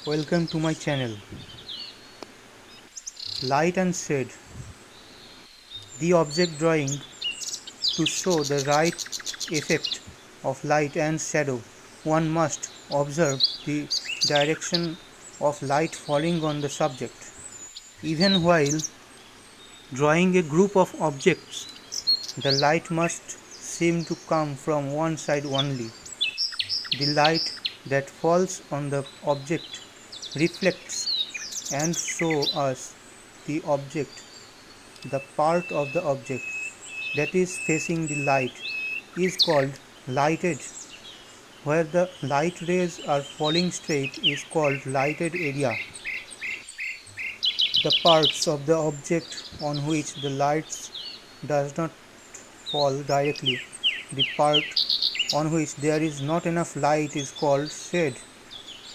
Welcome to my channel. Light and shade. The object drawing to show the right effect of light and shadow, one must observe the direction of light falling on the subject. Even while drawing a group of objects, the light must seem to come from one side only. The light that falls on the object reflects and shows us the object, the part of the object that is facing the light is called lighted. Where the light rays are falling straight is called lighted area. The parts of the object on which the light does not fall directly, the part on which there is not enough light is called shade.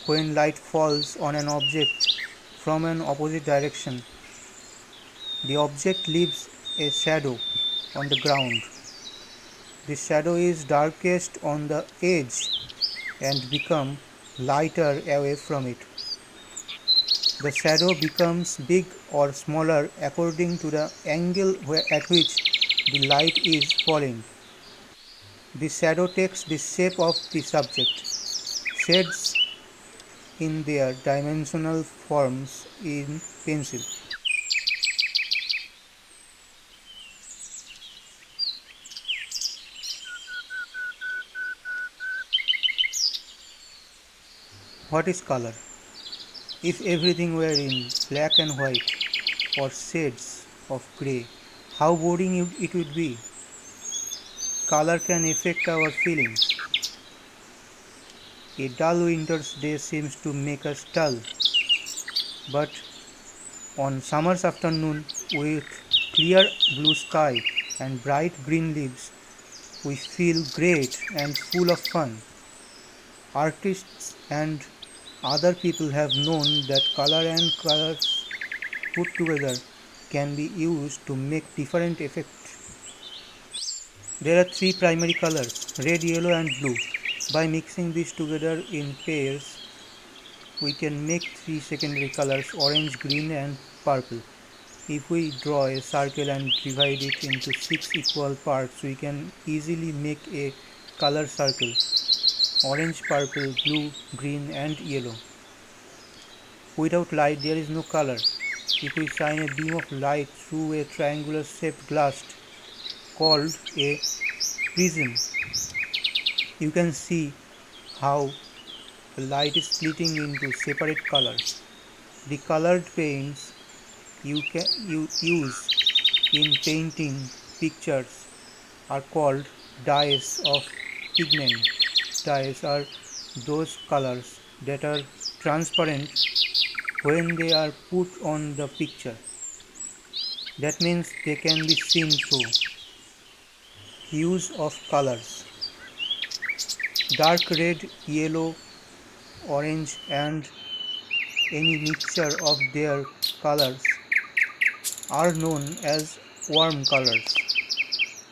When light falls on an object from an opposite direction, the object leaves a shadow on the ground. The shadow is darkest on the edge and becomes lighter away from it. The shadow becomes big or smaller according to the angle at which the light is falling. The shadow takes the shape of the subject. Shades in their dimensional forms in pencil. What is color? If everything were in black and white or shades of grey, how boring it would be. Color can affect our feelings. A dull winter's day seems to make us dull, but on summer's afternoon with clear blue sky and bright green leaves, we feel great and full of fun. Artists and other people have known that color and colors put together can be used to make different effects. There are three primary colors, red, yellow and blue. By mixing these together in pairs, we can make three secondary colors, orange, green and purple. If we draw a circle and divide it into 6 equal parts, we can easily make a color circle, orange, purple, blue, green and yellow. Without light there is no color. If we shine a beam of light through a triangular shaped glass called a prism, you can see how the light is splitting into separate colors. The colored paints you use in painting pictures are called dyes of pigment. Dyes are those colors that are transparent when they are put on the picture. That means they can be seen through. Use of colors. Dark red, yellow, orange and any mixture of their colors are known as warm colors.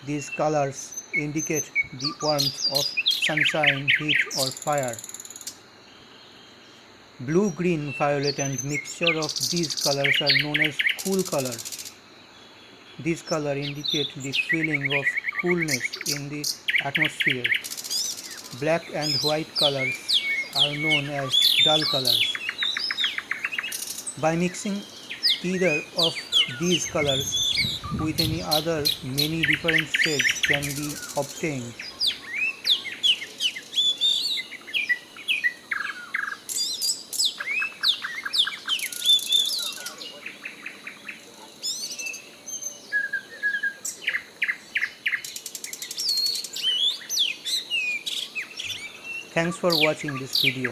These colors indicate the warmth of sunshine, heat or fire. Blue, green, violet and mixture of these colors are known as cool colors. These colors indicate the feeling of coolness in the atmosphere. Black and white colors are known as dull colors. By mixing either of these colors with any other, many different shades can be obtained. Thanks for watching this video.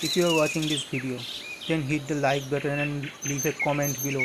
If you are watching this video, then hit the like button and leave a comment below.